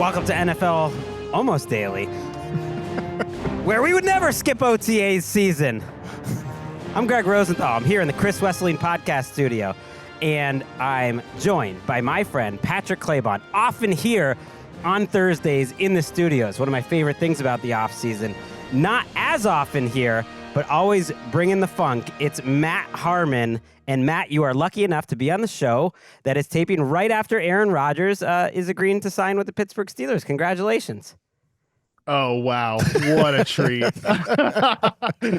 Welcome to NFL Almost Daily, where we would never skip OTA's season. I'm Gregg Rosenthal. I'm here in the Chris Wesseling podcast studio, and I'm joined by my friend Patrick Claybon, often here on Thursdays in the studios. One of my favorite things about the offseason. Not as often here, but always bringing the funk. It's Matt Harmon. And Matt, you are lucky enough to be on the show that is taping right after Aaron Rodgers is agreeing to sign with the Pittsburgh Steelers. Congratulations. Oh, wow. What a treat.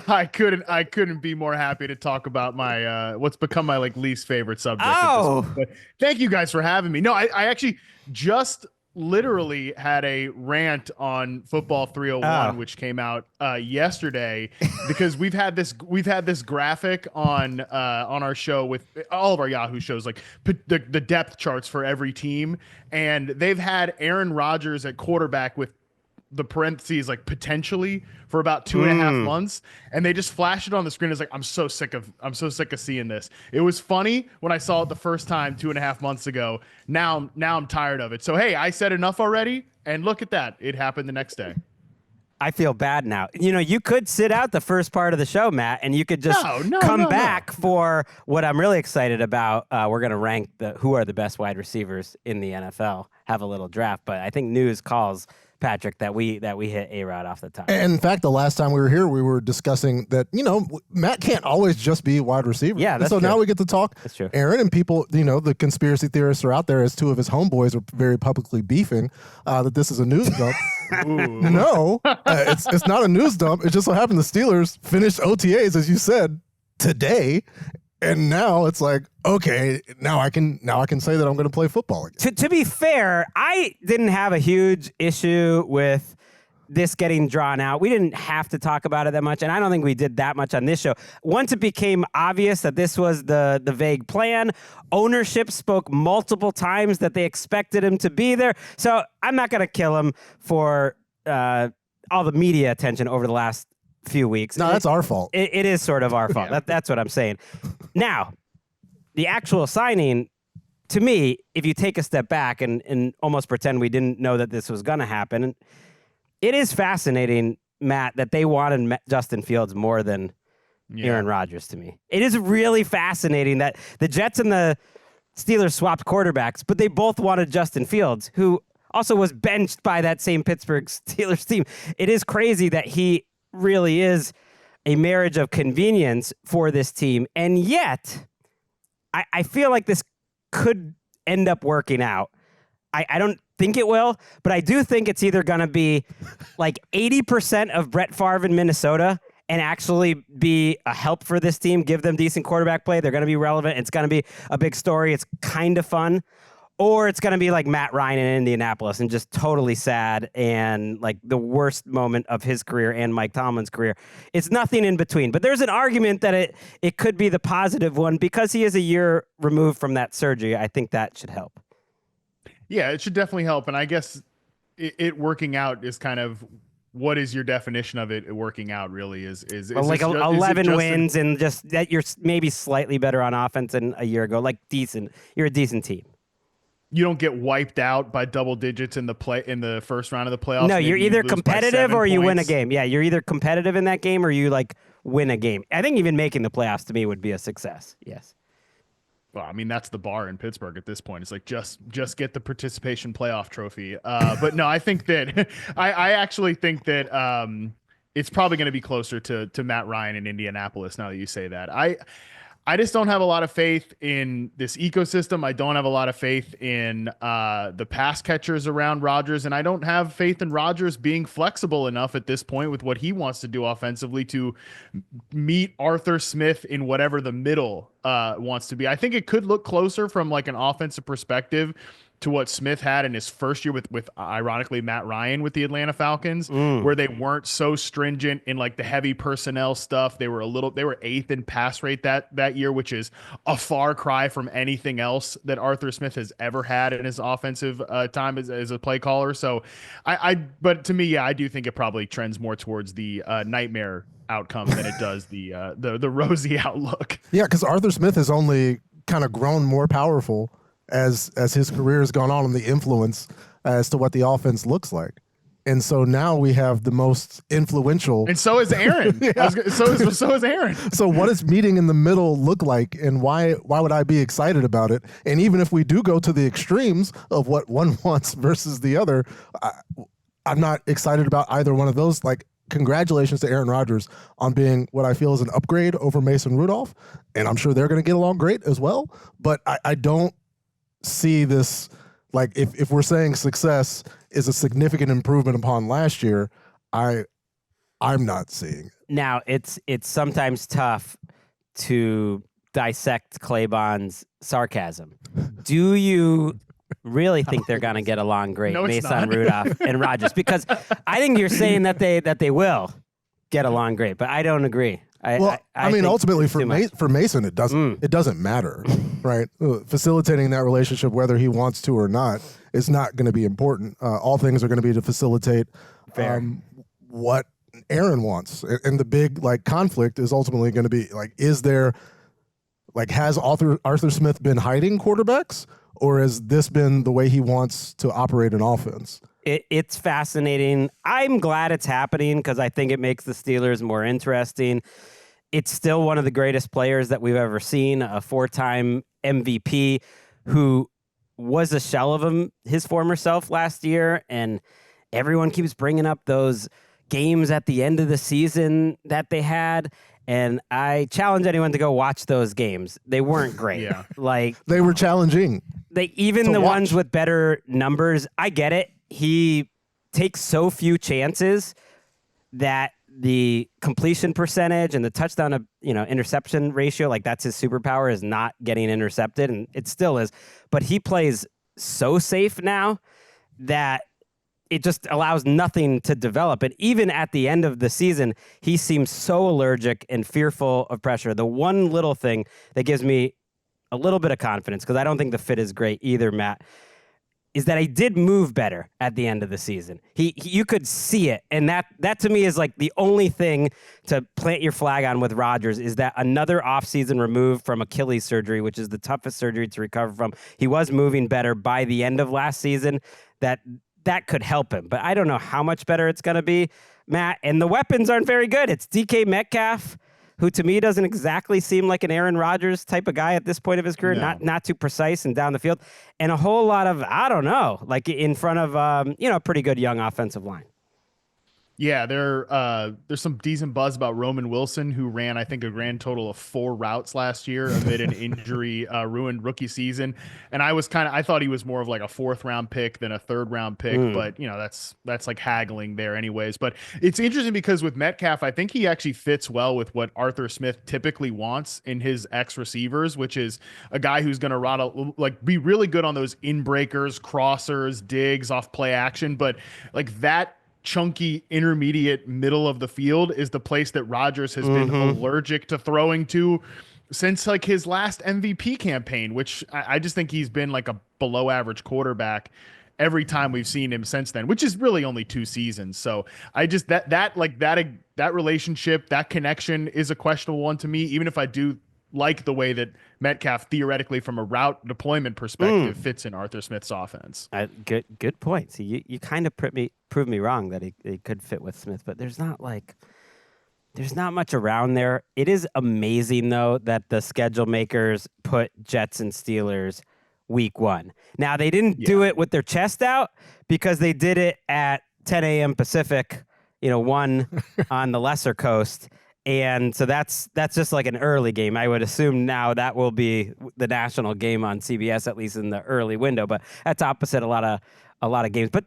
I couldn't be more happy to talk about my what's become my least favorite subject. Oh, but thank you guys for having me. No, I actually just literally had a rant on Football 301, which came out yesterday, because we've had this graphic on our show with all of our Yahoo shows, like the depth charts for every team, and they've had Aaron Rodgers at quarterback with the parentheses potentially for about 2.5 months, and they just flashed it on the screen. It's like, I'm so sick of seeing this. It was funny when I saw it the first time 2.5 months ago. Now I'm tired of it. So hey, I said enough already, and look at that, it happened the next day. I feel bad now. You know, you could sit out the first part of the show, Matt, and you could just come back for what I'm really excited about. We're going to rank who are the best wide receivers in the NFL, have a little draft, but I think news calls, Patrick, that we hit A-Rod off the top. And in fact, the last time we were here, we were discussing that, Matt can't always just be wide receiver. Yeah, that's true. Now we get to talk. That's true. Aaron and people, the conspiracy theorists are out there, as two of his homeboys are very publicly beefing that this is a news dump. No, it's not a news dump. It just so happened the Steelers finished OTAs, as you said, today. And now it's like, okay, now I can say that I'm going to play football again. To be fair, I didn't have a huge issue with this getting drawn out. We didn't have to talk about it that much, and I don't think we did that much on this show. Once it became obvious that this was the vague plan, ownership spoke multiple times that they expected him to be there. So I'm not going to kill him for all the media attention over the last few weeks. No, that's our fault. It is sort of our fault. Yeah. That's what I'm saying. Now, the actual signing, to me, if you take a step back and almost pretend we didn't know that this was going to happen, it is fascinating, Matt, that they wanted Justin Fields more than Aaron Rodgers to me. It is really fascinating that the Jets and the Steelers swapped quarterbacks, but they both wanted Justin Fields, who also was benched by that same Pittsburgh Steelers team. It is crazy that he really is a marriage of convenience for this team. And yet, I feel like this could end up working out. I don't think it will, but I do think it's either going to be like 80% of Brett Favre in Minnesota and actually be a help for this team, give them decent quarterback play. They're going to be relevant. It's going to be a big story. It's kind of fun. Or it's going to be like Matt Ryan in Indianapolis and just totally sad and like the worst moment of his career and Mike Tomlin's career. It's nothing in between. But there's an argument that it could be the positive one because he is a year removed from that surgery. I think that should help. Yeah, it should definitely help. And I guess it working out is kind of, what is your definition of it working out really? Is like 11 wins and just that you're maybe slightly better on offense than a year ago. Like decent. You're a decent team. You don't get wiped out by double digits in the first round of the playoffs. No, you're either competitive or you win a points. game. Yeah, you're either competitive in that game or you win a game. I think even making the playoffs to me would be a success. Yes. Well, I mean, that's the bar in Pittsburgh at this point. It's like just get the participation playoff trophy. But no, I think that I actually think that it's probably going to be closer to Matt Ryan in Indianapolis. Now that you say that, I just don't have a lot of faith in this ecosystem. I don't have a lot of faith in the pass catchers around Rodgers, and I don't have faith in Rodgers being flexible enough at this point with what he wants to do offensively to meet Arthur Smith in whatever the middle wants to be. I think it could look closer from like an offensive perspective to what Smith had in his first year with ironically Matt Ryan with the Atlanta Falcons, where they weren't so stringent in like the heavy personnel stuff. They were eighth in pass rate that year, which is a far cry from anything else that Arthur Smith has ever had in his offensive time as a play caller. So but to me, yeah, I do think it probably trends more towards the nightmare outcome than it does the rosy outlook. Yeah, because Arthur Smith has only kind of grown more powerful as his career has gone on and the influence as to what the offense looks like. And so now we have the most influential. And so is Aaron. Yeah. So is Aaron. So what does meeting in the middle look like, and why would I be excited about it? And even if we do go to the extremes of what one wants versus the other, I'm not excited about either one of those. Like, congratulations to Aaron Rodgers on being what I feel is an upgrade over Mason Rudolph, and I'm sure they're going to get along great as well. But I don't see this, like, if we're saying success is a significant improvement upon last year, I'm not seeing it. Now, it's sometimes tough to dissect Claybon's sarcasm. Do you really think they're going to get along great, No, it's Mason not. Rudolph and Rodgers? Because I think you're saying that they will get along great, but I don't agree. I mean, think ultimately it's for too much. for Mason, it doesn't matter, right? Facilitating that relationship, whether he wants to or not, is not going to be important. All things are going to be to facilitate what Aaron wants, and the big conflict is ultimately going to be is there has Arthur Smith been hiding quarterbacks, or has this been the way he wants to operate an offense? It's fascinating. I'm glad it's happening because I think it makes the Steelers more interesting. It's still one of the greatest players that we've ever seen, a 4-time MVP who was a shell of his former self last year, and everyone keeps bringing up those games at the end of the season that they had, and I challenge anyone to go watch those games. They weren't great. Yeah. They were challenging. Even the ones with better numbers, I get it. He takes so few chances that the completion percentage and the touchdown to interception ratio, that's his superpower, is not getting intercepted, and it still is. But he plays so safe now that it just allows nothing to develop. And even at the end of the season, he seems so allergic and fearful of pressure. The one little thing that gives me a little bit of confidence, because I don't think the fit is great either, Matt, is that he did move better at the end of the season. You could see it, and that to me is the only thing to plant your flag on with Rodgers, is that another offseason removed from Achilles surgery, which is the toughest surgery to recover from. He was moving better by the end of last season. That could help him, but I don't know how much better it's going to be, Matt. And the weapons aren't very good. It's DK Metcalf, who to me doesn't exactly seem like an Aaron Rodgers type of guy at this point of his career, not too precise and down the field, and a whole lot of, I don't know, in front of a pretty good young offensive line. Yeah, there's some decent buzz about Roman Wilson, who ran, I think, a grand total of 4 routes last year amid an injury ruined rookie season. And I thought he was more of a 4th-round pick than a 3rd-round pick, but that's haggling there anyways. But it's interesting because with Metcalf, I think he actually fits well with what Arthur Smith typically wants in his ex-receivers, which is a guy who's going to be really good on those in-breakers, crossers, digs off play action, but that chunky intermediate middle of the field is the place that Rodgers has been allergic to throwing to since his last MVP campaign, which I just think he's been a below average quarterback every time we've seen him since then, which is really only 2 seasons. So I just that relationship, that connection is a questionable one to me, even if I do like the way that Metcalf theoretically from a route deployment perspective fits in Arthur Smith's offense. Good point. See, you kind of proved me wrong that he could fit with Smith, but there's not much around there. It is amazing though that the schedule makers put Jets and Steelers week 1. Now they didn't do it with their chest out, because they did it at 10 a.m. Pacific, 1 on the lesser coast. And so that's just an early game. I would assume now that will be the national game on CBS, at least in the early window. But that's opposite a lot of games. But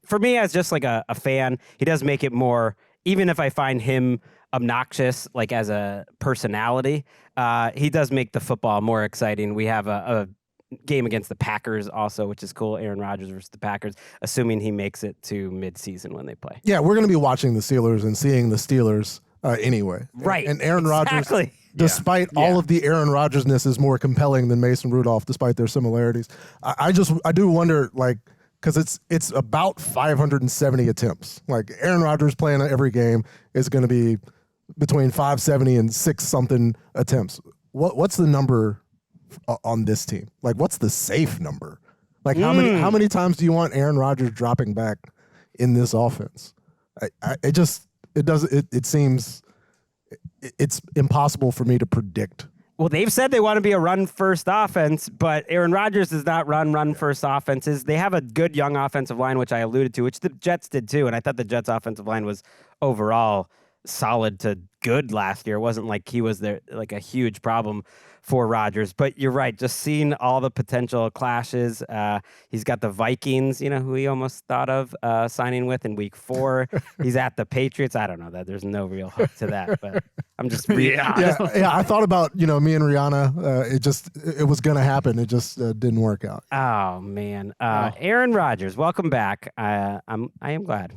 for me, as just a fan, he does make it more. Even if I find him obnoxious, as a personality, he does make the football more exciting. We have a game against the Packers also, which is cool. Aaron Rodgers versus the Packers, assuming he makes it to midseason when they play. Yeah, we're going to be watching the Steelers and seeing the Steelers anyway. Right. And Aaron Rodgers, exactly. despite all of the Aaron Rodgers-ness, is more compelling than Mason Rudolph, despite their similarities. I do wonder, because it's about 570 attempts. Aaron Rodgers playing every game is going to be between 570 and 6-something attempts. What's the number on this team? Like, what's the safe number? Like, how many times do you want Aaron Rodgers dropping back in this offense? It seems it's impossible for me to predict. Well, they've said they want to be a run-first offense, but Aaron Rodgers does not run-first offenses. They have a good young offensive line, which I alluded to, which the Jets did too, and I thought the Jets' offensive line was overall solid to good last year. It wasn't like he was there like a huge problem for Rodgers, but you're right. Just seeing all the potential clashes. He's got the Vikings, who he almost thought of signing with in week 4. He's at the Patriots. I don't know that there's no real hook to that, but I'm just yeah. I thought about me and Rihanna. It was gonna happen. It just didn't work out. Oh man, Aaron Rodgers, welcome back. I am glad.